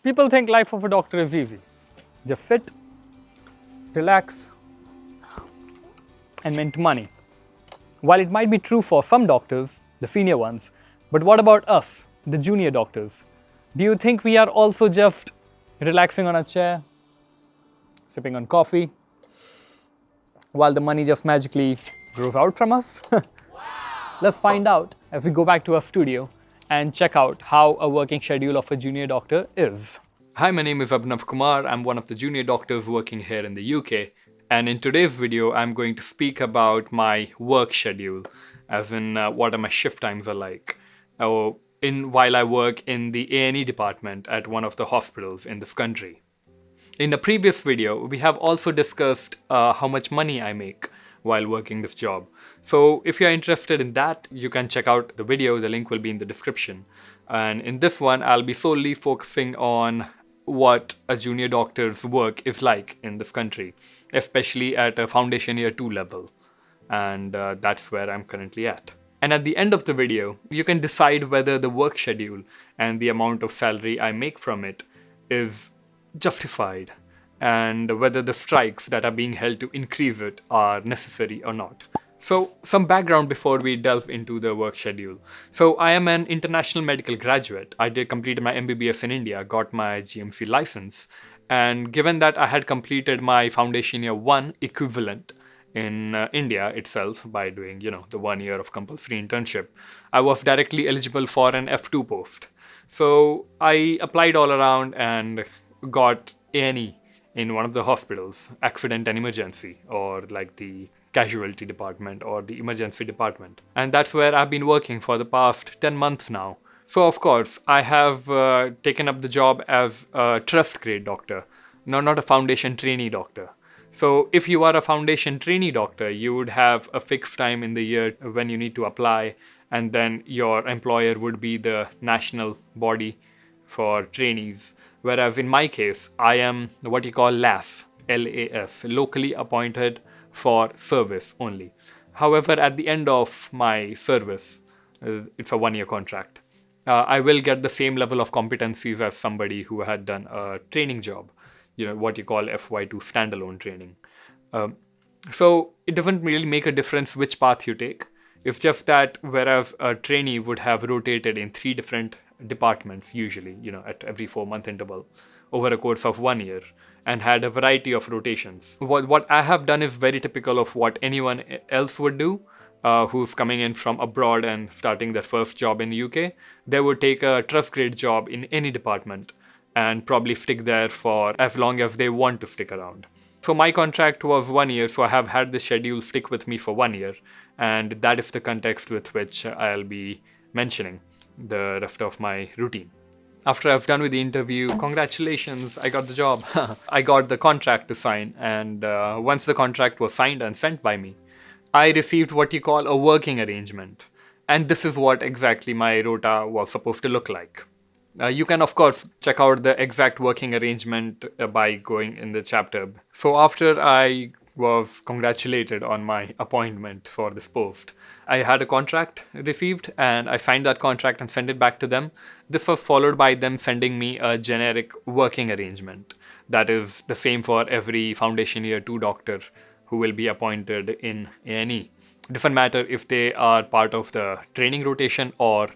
People think life of a doctor is easy. Just sit, relax, and mint money. While it might be true for some doctors, the senior ones, but what about us, the junior doctors? Do you think we are also just relaxing on a chair, sipping on coffee, while the money just magically grows out from us? Let's find out as we go back to our studio and check out how a working schedule of a junior doctor is. Hi, my name is Abhinav Kumar. I'm one of the junior doctors working here in the UK. And in today's video, I'm going to speak about my work schedule, as in what my shift times are like, while I work in the A&E department at one of the hospitals in this country. In a previous video, we have also discussed how much money I make while working this job. So if you're interested in that, you can check out the video. The link will be in the description. And in this one, I'll be solely focusing on what a junior doctor's work is like in this country, especially at a foundation year 2 level. And that's where I'm currently at. And at the end of the video, you can decide whether the work schedule and the amount of salary I make from it is justified, and whether the strikes that are being held to increase it are necessary or not. So some background before we delve into the work schedule. So I am an international medical graduate. I did complete my MBBS in India, got my GMC license, and given that I had completed my foundation year 1 equivalent in India itself by doing, the 1 year of compulsory internship, I was directly eligible for an F2 post. So I applied all around and got A&E in one of the hospitals, accident and emergency, or like the casualty department or the emergency department. And that's where I've been working for the past 10 months now. So of course, I have taken up the job as a trust grade doctor, not a foundation trainee doctor. So if you are a foundation trainee doctor, you would have a fixed time in the year when you need to apply, and then your employer would be the national body for trainees. Whereas in my case, I am what you call LAS, L-A-S, locally appointed for service only. However, at the end of my service, it's a 1 year contract, I will get the same level of competencies as somebody who had done a training job, what you call FY2 standalone training. So it doesn't really make a difference which path you take. It's just that whereas a trainee would have rotated in 3 different departments usually, at every 4-month interval over a course of 1 year, and had a variety of rotations. What I have done is very typical of what anyone else would do who's coming in from abroad and starting their first job in the UK. They would take a trust grade job in any department and probably stick there for as long as they want to stick around. So my contract was 1 year, so I have had the schedule stick with me for 1 year, and that is the context with which I'll be mentioning the rest of my routine. After I've done with the interview, congratulations, I got the job. I got the contract to sign, and once the contract was signed and sent by me, I received what you call a working arrangement. And this is what exactly my rota was supposed to look like. You can, of course, check out the exact working arrangement by going in the chapter. So after I was congratulated on my appointment for this post, I had a contract received, and I signed that contract and sent it back to them. This was followed by them sending me a generic working arrangement that is the same for every foundation year 2 doctor who will be appointed in A&E. It doesn't matter if they are part of the training rotation or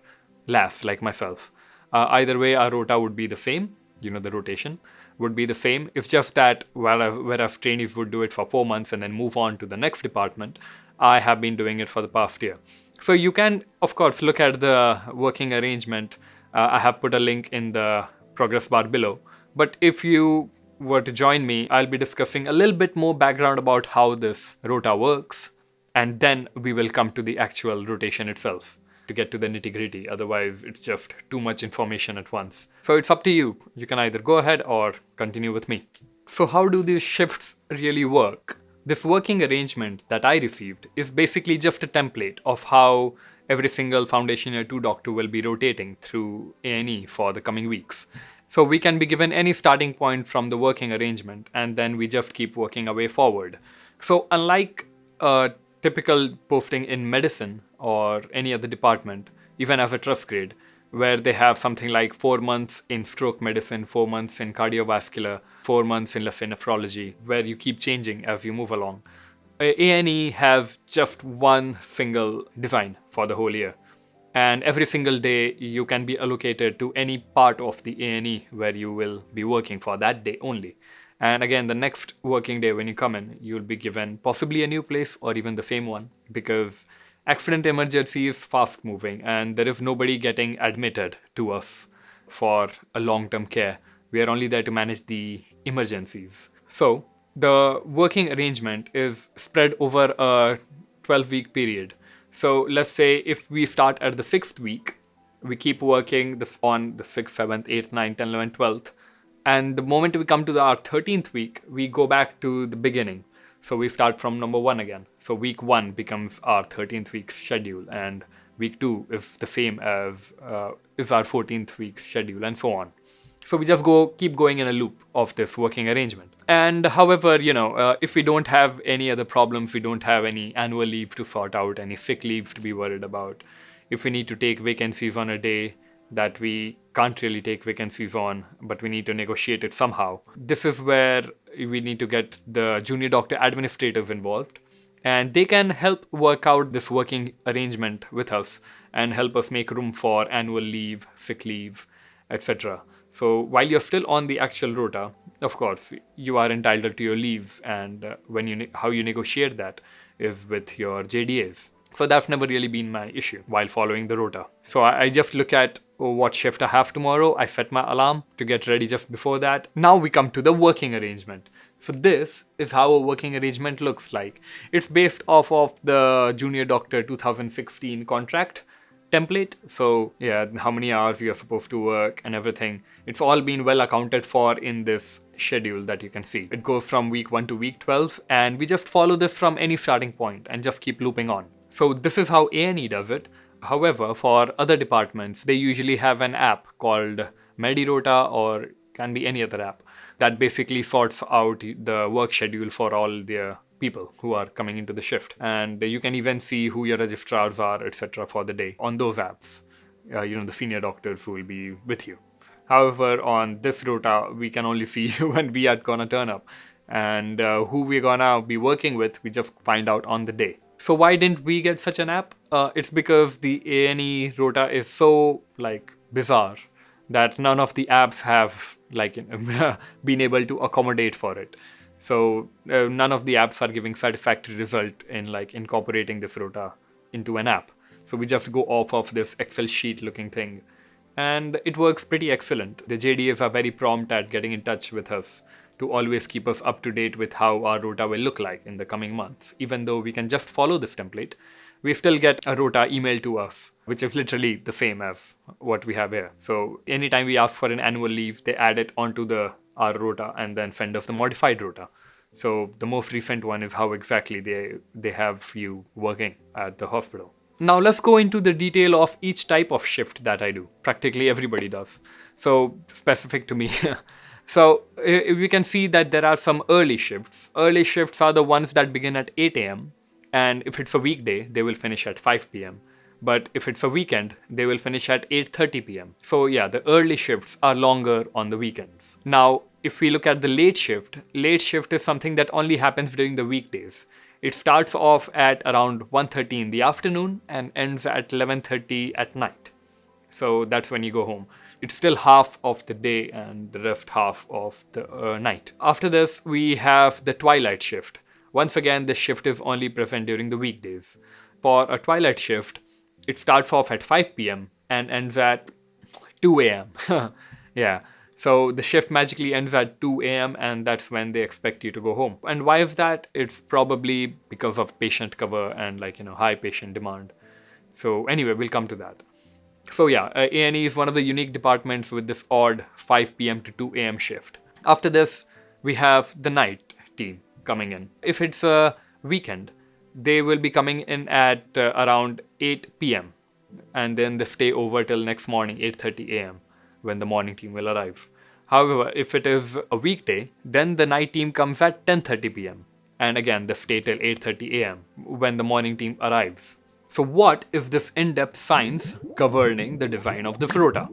LAS like myself. Either way, our rota would be the same, the rotation would be the same. It's just that whereas trainees would do it for 4 months and then move on to the next department, I have been doing it for the past year. So you can, of course, look at the working arrangement. I have put a link in the progress bar below. But if you were to join me, I'll be discussing a little bit more background about how this rota works, and then we will come to the actual rotation itself to get to the nitty-gritty. Otherwise, it's just too much information at once. So it's up to you. You can either go ahead or continue with me. So how do these shifts really work? This working arrangement that I received is basically just a template of how every single foundation year 2 doctor will be rotating through A&E for the coming weeks. So we can be given any starting point from the working arrangement, and then we just keep working our way forward. So unlike a typical posting in medicine or any other department, even as a trust grade, where they have something like 4 months in stroke medicine, 4 months in cardiovascular, 4 months in, let's say, nephrology, where you keep changing as you move along. A&E has just one single design for the whole year. And every single day you can be allocated to any part of the A&E where you will be working for that day only. And again, the next working day when you come in, you'll be given possibly a new place or even the same one, because accident emergency is fast moving and there is nobody getting admitted to us for a long-term care. We are only there to manage the emergencies. So the working arrangement is spread over a 12-week period. So let's say if we start at the 6th week, we keep working on the 6th, 7th, 8th, 9th, 10th, 11th, 12th. And the moment we come to our 13th week, we go back to the beginning. So we start from number 1 again. So week 1 becomes our 13th week schedule, and week 2 is the same as is our 14th week schedule, and so on. So we just keep going in a loop of this working arrangement. And however, if we don't have any other problems, we don't have any annual leave to sort out, any sick leaves to be worried about, if we need to take vacancies on a day that we can't really take vacancies on, but we need to negotiate it somehow, this is where we need to get the junior doctor administrators involved. And they can help work out this working arrangement with us and help us make room for annual leave, sick leave, etc. So while you're still on the actual rota, of course, you are entitled to your leaves, and how you negotiate that is with your JDAs. So that's never really been my issue while following the rota. So I just look at what shift I have tomorrow. I set my alarm to get ready just before that. Now we come to the working arrangement. So this is how a working arrangement looks like. It's based off of the Junior Doctor 2016 contract template. So yeah, how many hours you're supposed to work and everything. It's all been well accounted for in this schedule that you can see. It goes from week 1 to week 12, and we just follow this from any starting point and just keep looping on. So this is how A&E does it. However, for other departments, they usually have an app called MediRota, or can be any other app, that basically sorts out the work schedule for all their people who are coming into the shift. And you can even see who your registrars are, etc. for the day on those apps. The senior doctors who will be with you. However, on this rota, we can only see when we are gonna turn up. And who we're gonna be working with, we just find out on the day. So why didn't we get such an app? It's because the A&E rota is so bizarre that none of the apps have been able to accommodate for it. So none of the apps are giving satisfactory result in incorporating this rota into an app. So we just go off of this Excel sheet looking thing, and it works pretty excellent. The JDAs are very prompt at getting in touch with us to always keep us up to date with how our rota will look like in the coming months. Even though we can just follow this template, we still get a rota emailed to us, which is literally the same as what we have here. So anytime we ask for an annual leave, they add it onto our rota and then send us the modified rota. So the most recent one is how exactly they have you working at the hospital. Now let's go into the detail of each type of shift that I do. Practically everybody does. So specific to me. So we can see that there are some early shifts. Early shifts are the ones that begin at 8 a.m. And if it's a weekday, they will finish at 5 p.m. But if it's a weekend, they will finish at 8:30 p.m. So yeah, the early shifts are longer on the weekends. Now, if we look at the late shift is something that only happens during the weekdays. It starts off at around 1:30 in the afternoon and ends at 11:30 at night. So that's when you go home. It's still half of the day and the rest half of the night. After this, we have the twilight shift. Once again, this shift is only present during the weekdays. For a twilight shift, it starts off at 5 p.m. and ends at 2 a.m. Yeah. So the shift magically ends at 2 a.m. and that's when they expect you to go home. And why is that? It's probably because of patient cover and high patient demand. So anyway, we'll come to that. So yeah, A&E is one of the unique departments with this odd 5 p.m. to 2 a.m. shift. After this, we have the night team coming in. If it's a weekend, they will be coming in at around 8 p.m. and then they stay over till next morning, 8:30 a.m. when the morning team will arrive. However, if it is a weekday, then the night team comes at 10:30 p.m. and again they stay till 8:30 a.m. when the morning team arrives. So what is this in-depth science governing the design of this rota?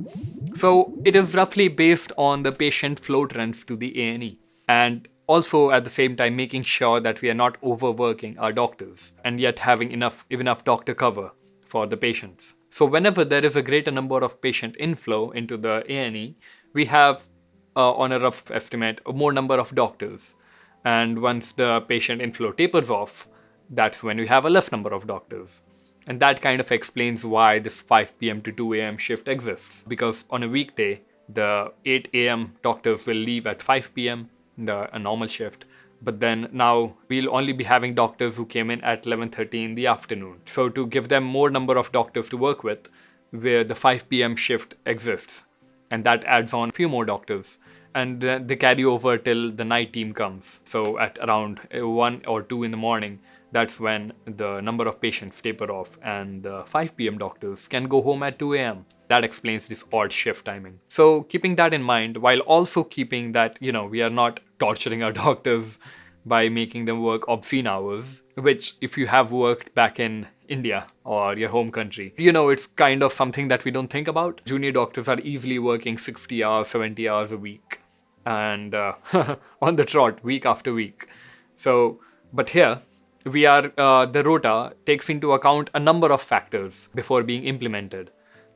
So it is roughly based on the patient flow trends to the A&E, and also at the same time making sure that we are not overworking our doctors and yet having enough doctor cover for the patients. So whenever there is a greater number of patient inflow into the A&E, we have, on a rough estimate, a more number of doctors. And once the patient inflow tapers off, that's when we have a less number of doctors. And that kind of explains why this 5 p.m. to 2 a.m. shift exists. Because on a weekday, the 8 a.m. doctors will leave at 5 p.m., a normal shift. But then now we'll only be having doctors who came in at 11:30 in the afternoon. So to give them more number of doctors to work with, where the 5 p.m. shift exists. And that adds on a few more doctors. And they carry over till the night team comes. So at around 1 or 2 in the morning, that's when the number of patients taper off and the 5 p.m. doctors can go home at 2 a.m. That explains this odd shift timing. So keeping that in mind, while also keeping that, we are not torturing our doctors by making them work obscene hours, which if you have worked back in India or your home country, it's kind of something that we don't think about. Junior doctors are easily working 60 hours, 70 hours a week and on the trot week after week. So, but here, the Rota takes into account a number of factors before being implemented.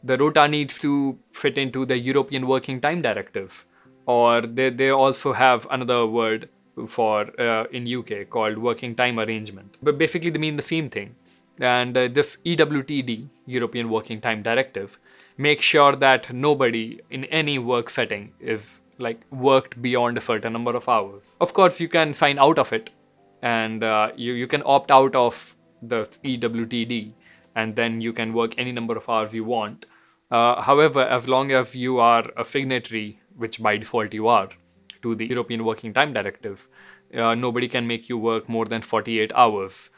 The Rota needs to fit into the European Working Time Directive, or they also have another word for in UK called Working Time Arrangement. But basically they mean the same thing. And this EWTD, European Working Time Directive, makes sure that nobody in any work setting is worked beyond a certain number of hours. Of course, you can sign out of it, and you can opt out of the EWTD, and then you can work any number of hours you want. However, as long as you are a signatory, which by default you are, to the European Working Time Directive, nobody can make you work more than 48 hours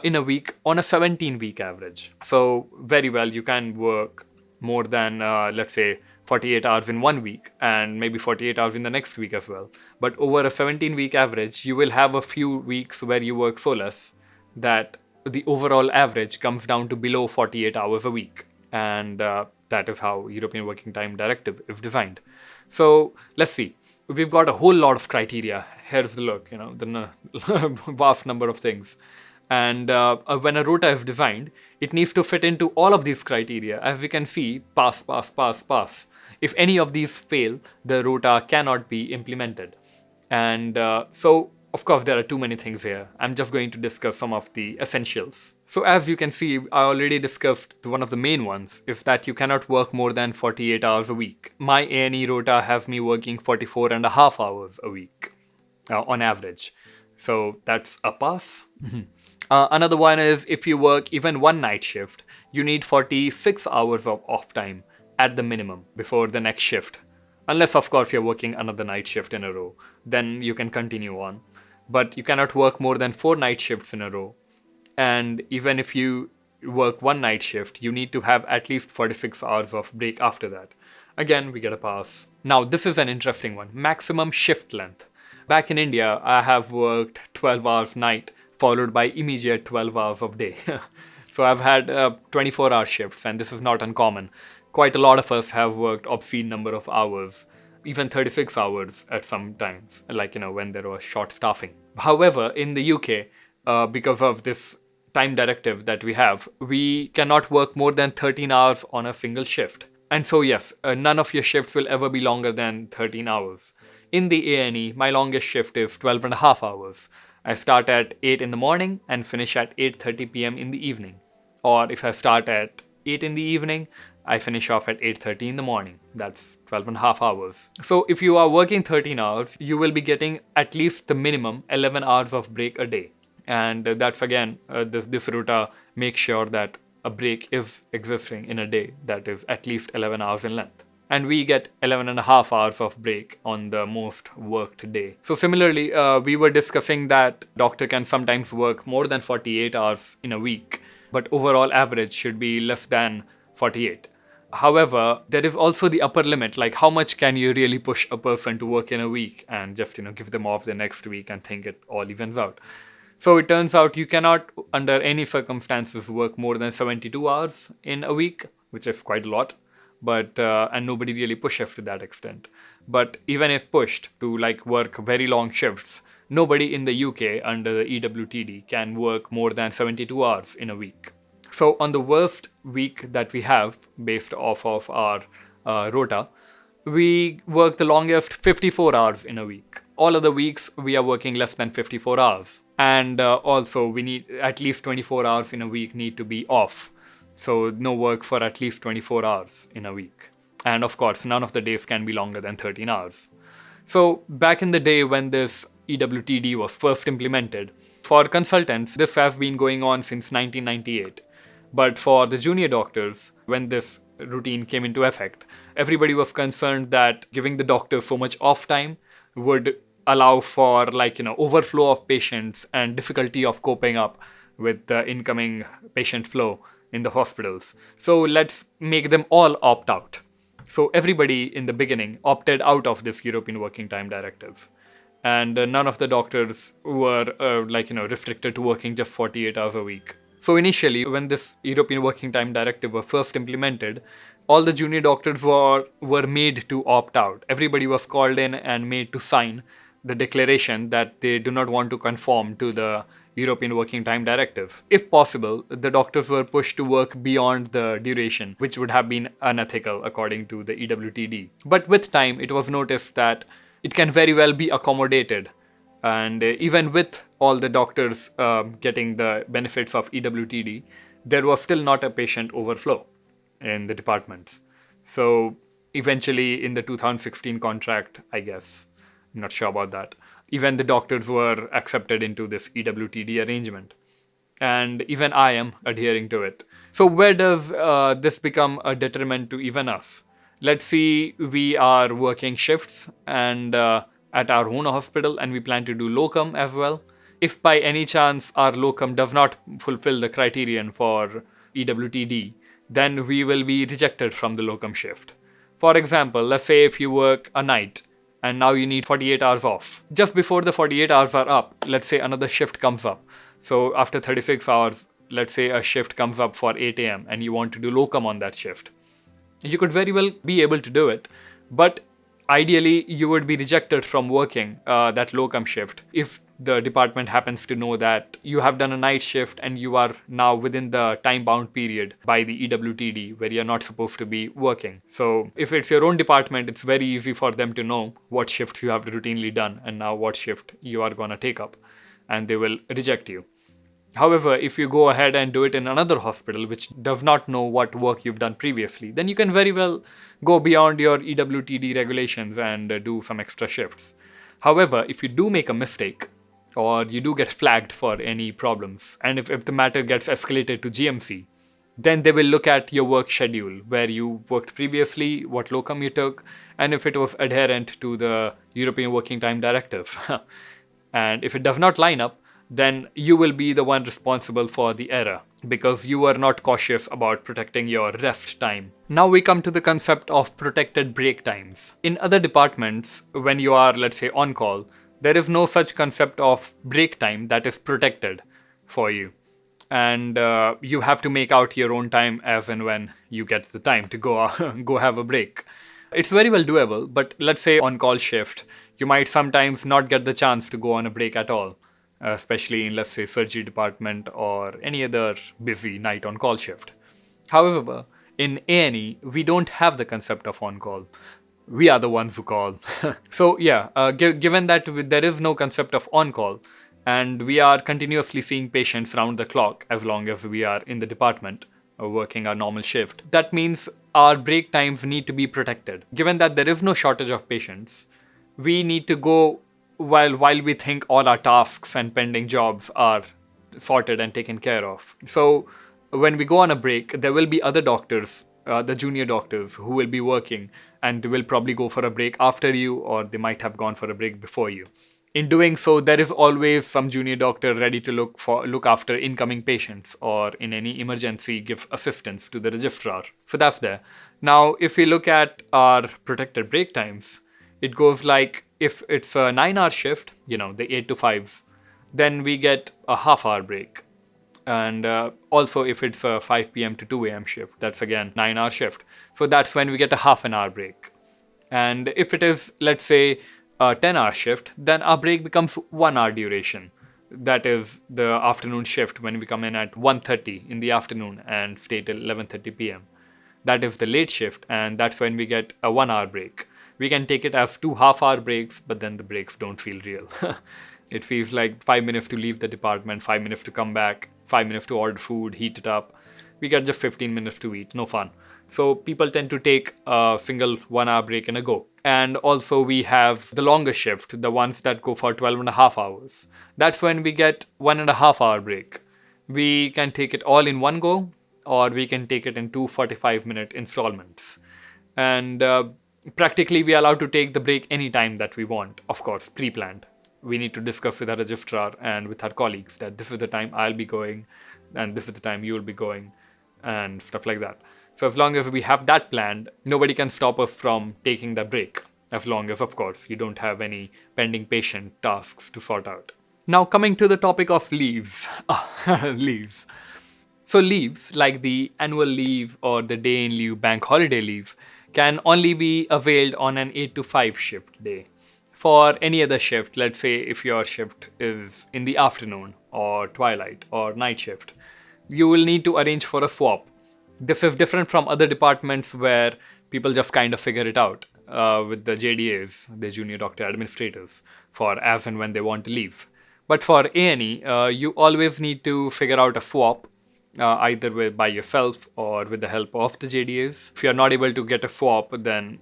in a week on a 17-week average. So very well, you can work more than, let's say, 48 hours in 1 week and maybe 48 hours in the next week as well. But over a 17-week average, you will have a few weeks where you work so less that the overall average comes down to below 48 hours a week. And that is how European Working Time Directive is designed. So let's see. We've got a whole lot of criteria. Here's the look, the vast number of things. And when a rota is designed, it needs to fit into all of these criteria. As you can see, pass, pass, pass, pass. If any of these fail, the rota cannot be implemented. And so, of course, there are too many things here. I'm just going to discuss some of the essentials. So as you can see, I already discussed one of the main ones, is that you cannot work more than 48 hours a week. My A&E rota has me working 44 and a half hours a week on average. So that's a pass. Another one is if you work even one night shift, you need 46 hours of off time at the minimum before the next shift. Unless, of course, you're working another night shift in a row, then you can continue on. But you cannot work more than 4 night shifts in a row. And even if you work one night shift, you need to have at least 46 hours of break after that. Again, we get a pass. Now, this is an interesting one. Maximum shift length. Back in India, I have worked 12 hours night, followed by immediate 12 hours of day. So I've had 24-hour shifts, and this is not uncommon. Quite a lot of us have worked obscene number of hours, even 36 hours at some times, when there was short staffing. However, in the UK, because of this time directive that we have, we cannot work more than 13 hours on a single shift. And so yes, none of your shifts will ever be longer than 13 hours. In the A&E, my longest shift is 12 and a half hours. I start at 8 in the morning and finish at 8:30 p.m. in the evening. Or if I start at 8 in the evening, I finish off at 8:30 in the morning. That's 12 and a half hours. So if you are working 13 hours, you will be getting at least the minimum 11 hours of break a day. And that's again, this rota makes sure that a break is existing in a day that is at least 11 hours in length. And we get 11 and a half hours of break on the most worked day. So similarly, we were discussing that doctor can sometimes work more than 48 hours in a week, but overall average should be less than 48. However, there is also the upper limit, like how much can you really push a person to work in a week and just, give them off the next week and think it all evens out. So it turns out you cannot, under any circumstances, work more than 72 hours in a week, which is quite a lot. But and nobody really pushes to that extent. But even if pushed to like work very long shifts, nobody in the UK under the EWTD can work more than 72 hours in a week. So on the worst week that we have, based off of our rota, we work the longest 54 hours in a week. All other weeks we are working less than 54 hours. And also we need at least 24 hours in a week need to be off. So no work for at least 24 hours in a week. And of course, none of the days can be longer than 13 hours. So back in the day when this EWTD was first implemented, for consultants, this has been going on since 1998. But for the junior doctors, when this routine came into effect, everybody was concerned that giving the doctors so much off time would allow for overflow of patients and difficulty of coping up with the incoming patient flow in the hospitals. So let's make them all opt out. So everybody in the beginning opted out of this European Working Time Directive. And none of the doctors were restricted to working just 48 hours a week. So initially, when this European Working Time Directive was first implemented, all the junior doctors were made to opt out. Everybody was called in and made to sign the declaration that they do not want to conform to the European Working Time Directive. If possible, the doctors were pushed to work beyond the duration, which would have been unethical according to the EWTD. But with time, it was noticed that it can very well be accommodated. And even with all the doctors getting the benefits of EWTD, there was still not a patient overflow in the departments. So eventually in the 2016 contract, I guess, I'm not sure about that, even the doctors were accepted into this EWTD arrangement. And even I am adhering to it. So where does this become a detriment to even us? Let's see, we are working shifts and at our own hospital, and we plan to do locum as well. If by any chance our locum does not fulfill the criterion for EWTD, then we will be rejected from the locum shift. For example, let's say if you work a night and now you need 48 hours off. Just before the 48 hours are up, let's say another shift comes up. So after 36 hours, let's say a shift comes up for 8 a.m. and you want to do locum on that shift. You could very well be able to do it, but ideally you would be rejected from working that locum shift if the department happens to know that you have done a night shift and you are now within the time-bound period by the EWTD where you're not supposed to be working. So if it's your own department, it's very easy for them to know what shifts you have routinely done and now what shift you are going to take up, and they will reject you. However, if you go ahead and do it in another hospital which does not know what work you've done previously, then you can very well go beyond your EWTD regulations and do some extra shifts. However, if you do make a mistake or you do get flagged for any problems, and if the matter gets escalated to GMC, then they will look at your work schedule, where you worked previously, what locum you took, and if it was adherent to the European Working Time Directive. And if it does not line up, then you will be the one responsible for the error because you were not cautious about protecting your rest time. Now we come to the concept of protected break times. In other departments, when you are, let's say, on call, there is no such concept of break time that is protected for you. And you have to make out your own time as and when you get the time to go have a break. It's very well doable, but let's say on call shift, you might sometimes not get the chance to go on a break at all. Especially in, let's say, surgery department or any other busy night on call shift. However, in A&E, we don't have the concept of on call. We are the ones who call. So yeah, given that there is no concept of on call, and we are continuously seeing patients round the clock as long as we are in the department working our normal shift, that means our break times need to be protected. Given that there is no shortage of patients, we need to go while we think all our tasks and pending jobs are sorted and taken care of. So when we go on a break, there will be other doctors, the junior doctors, who will be working, and they will probably go for a break after you, or they might have gone for a break before you. In doing so, there is always some junior doctor ready to look after incoming patients, or in any emergency give assistance to the registrar. So that's there. Now, if we look at our protected break times, it goes like, if it's a 9-hour shift, the 8 to 5s, then we get a half-hour break. And also, if it's a 5 p.m. to 2 a.m. shift, that's again 9-hour shift. So that's when we get a half an hour break. And if it is, let's say, a 10-hour shift, then our break becomes 1 hour duration. That is the afternoon shift, when we come in at 1:30 in the afternoon and stay till 11:30 p.m. That is the late shift, and that's when we get a 1 hour break. We can take it as 2 half-hour breaks, but then the breaks don't feel real. It feels like 5 minutes to leave the department, 5 minutes to come back, 5 minutes to order food, heat it up. We get just 15 minutes to eat, no fun. So people tend to take a single 1 hour break in a go. And also we have the longer shift, the ones that go for 12 and a half hours. That's when we get 1.5 hour break. We can take it all in one go, or we can take it in 2 45-minute installments. And practically we are allowed to take the break anytime that we want, of course, pre-planned. We need to discuss with our registrar and with our colleagues that this is the time I'll be going and this is the time you'll be going and stuff like that. So as long as we have that planned, nobody can stop us from taking the break, as long as, of course, you don't have any pending patient tasks to sort out. Now coming to the topic of leaves. Leaves. So leaves, like the annual leave or the day in lieu bank holiday leave, can only be availed on an 8 to 5 shift day. For any other shift, let's say if your shift is in the afternoon or twilight or night shift, you will need to arrange for a swap. This is different from other departments where people just kind of figure it out with the JDAs, the junior doctor administrators, for as and when they want to leave. But for A&E, you always need to figure out a swap, either by yourself or with the help of the JDAs. If you're not able to get a swap, then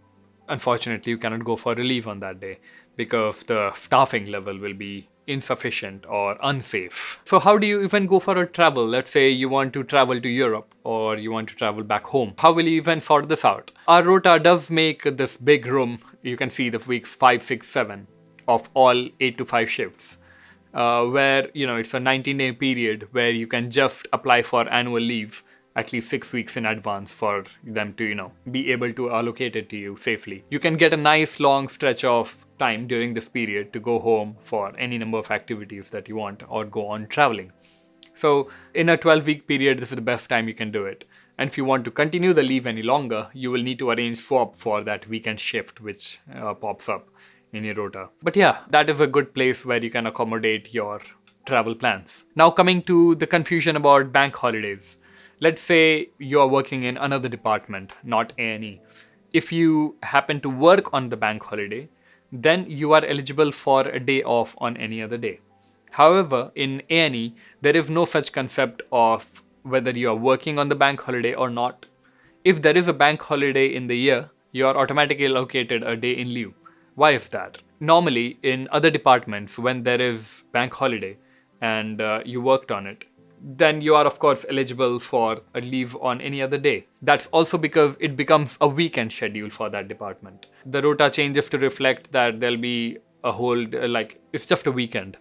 unfortunately you cannot go for a leave on that day, because the staffing level will be insufficient or unsafe. So how do you even go for a travel? Let's say you want to travel to Europe or you want to travel back home. How will you even sort this out? Our Rota does make this big room. You can see the weeks 5, 6, 7 of all 8 to 5 shifts. Where, it's a 19-day period where you can just apply for annual leave at least 6 weeks in advance for them to, be able to allocate it to you safely. You can get a nice long stretch of time during this period to go home for any number of activities that you want or go on traveling. So in a 12-week period, this is the best time you can do it. And if you want to continue the leave any longer, you will need to arrange swap for that weekend shift which pops up in your rota. But yeah, that is a good place where you can accommodate your travel plans. Now coming to the confusion about bank holidays. Let's say you are working in another department, not A&E. If you happen to work on the bank holiday, then you are eligible for a day off on any other day. However, in A&E, there is no such concept of whether you are working on the bank holiday or not. If there is a bank holiday in the year, you are automatically allocated a day in lieu. Why is that? Normally, in other departments, when there is bank holiday and you worked on it, then you are of course eligible for a leave on any other day. That's also because it becomes a weekend schedule for that department. The rota changes to reflect that there'll be a whole, it's just a weekend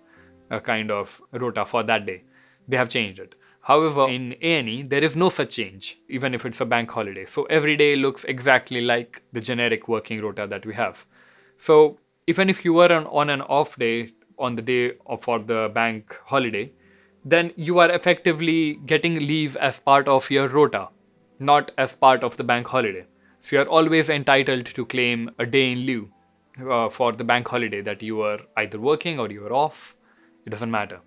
kind of rota for that day. They have changed it. However, in A&E, there is no such change, even if it's a bank holiday. So every day looks exactly like the generic working rota that we have. So even if you were on an off day on the day for the bank holiday, then you are effectively getting leave as part of your rota, not as part of the bank holiday. So you are always entitled to claim a day in lieu for the bank holiday that you were either working or you were off. It doesn't matter.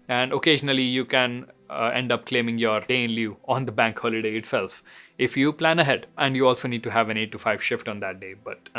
And occasionally you can end up claiming your day in lieu on the bank holiday itself if you plan ahead. And you also need to have an 8 to 5 shift on that day, but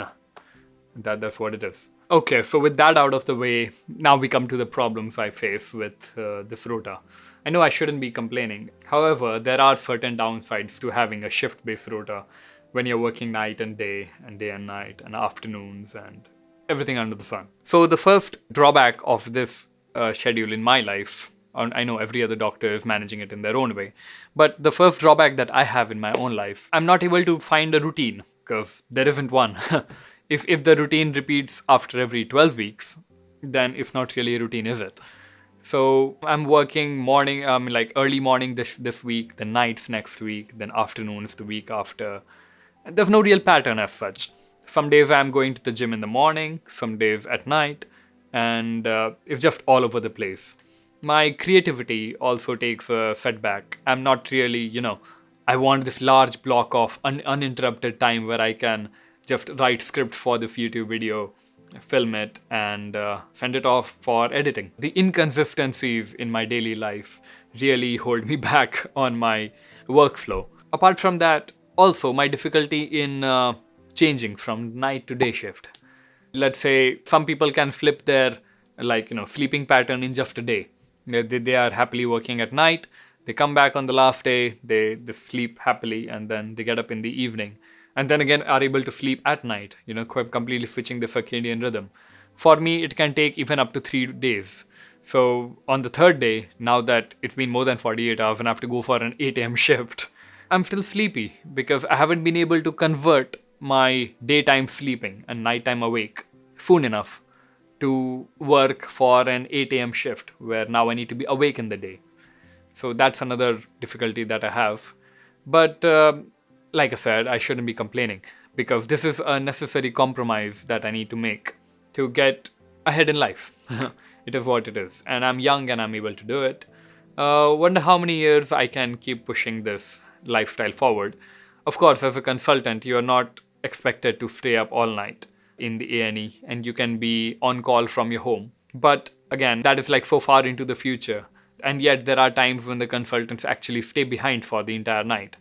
that's what it is. Okay, so with that out of the way, now we come to the problems I face with this rota. I know I shouldn't be complaining. However, there are certain downsides to having a shift-based rota when you're working night and day and night and afternoons and everything under the sun. So the first drawback of this schedule in my life, and I know every other doctor is managing it in their own way, but the first drawback that I have in my own life, I'm not able to find a routine because there isn't one. If the routine repeats after every 12 weeks, then it's not really a routine, is it? So I'm working early morning this week, then nights next week, then afternoons the week after. And there's no real pattern as such. Some days I'm going to the gym in the morning, some days at night, and it's just all over the place. My creativity also takes a setback. I'm not really, I want this large block of uninterrupted time where I can just write script for this YouTube video, film it, and send it off for editing. The inconsistencies in my daily life really hold me back on my workflow. Apart from that, also my difficulty in changing from night to day shift. Let's say some people can flip their sleeping pattern in just a day. They are happily working at night, they come back on the last day, they sleep happily, and then they get up in the evening, and then again are able to sleep at night, completely switching the circadian rhythm. For me, it can take even up to 3 days. So on the third day, now that it's been more than 48 hours and I have to go for an 8 a.m. shift, I'm still sleepy because I haven't been able to convert my daytime sleeping and nighttime awake soon enough to work for an 8 a.m. shift where now I need to be awake in the day. So that's another difficulty that I have. But like I said, I shouldn't be complaining because this is a necessary compromise that I need to make to get ahead in life. It is what it is. And I'm young and I'm able to do it. Wonder how many years I can keep pushing this lifestyle forward. Of course, as a consultant, you're not expected to stay up all night in the A&E, and you can be on call from your home. But again, that is like so far into the future. And yet there are times when the consultants actually stay behind for the entire night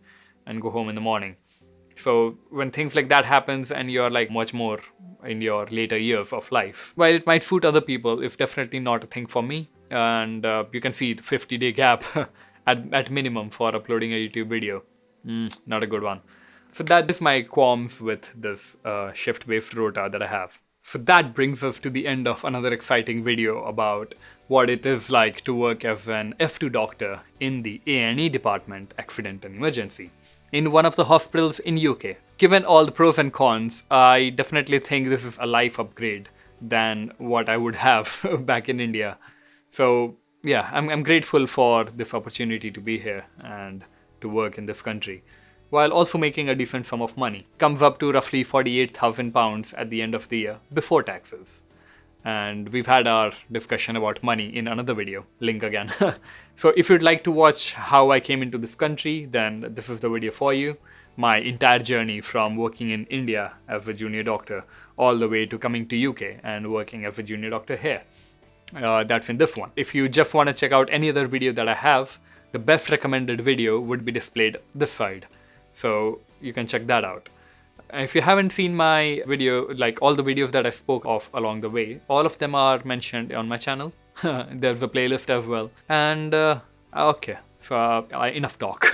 and go home in the morning. So when things like that happens and you're like much more in your later years of life, while it might suit other people, it's definitely not a thing for me. And you can see the 50-day gap at minimum for uploading a YouTube video. Not a good one. So that is my qualms with this shift-based rota that I have. So that brings us to the end of another exciting video about what it is like to work as an F2 doctor in the A&E department, accident and emergency, in one of the hospitals in UK. Given all the pros and cons, I definitely think this is a life upgrade than what I would have back in India. So yeah, I'm grateful for this opportunity to be here and to work in this country, while also making a decent sum of money. Comes up to roughly £48,000 at the end of the year, before taxes. And we've had our discussion about money in another video, link again. So if you'd like to watch how I came into this country, then this is the video for you. My entire journey from working in India as a junior doctor, all the way to coming to UK and working as a junior doctor here. That's in this one. If you just want to check out any other video that I have, the best recommended video would be displayed this side. So you can check that out. If you haven't seen my video, like all the videos that I spoke of along the way, all of them are mentioned on my channel. There's a playlist as well. And okay, so enough talk.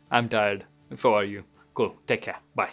I'm tired. So are you. Cool. Take care. Bye.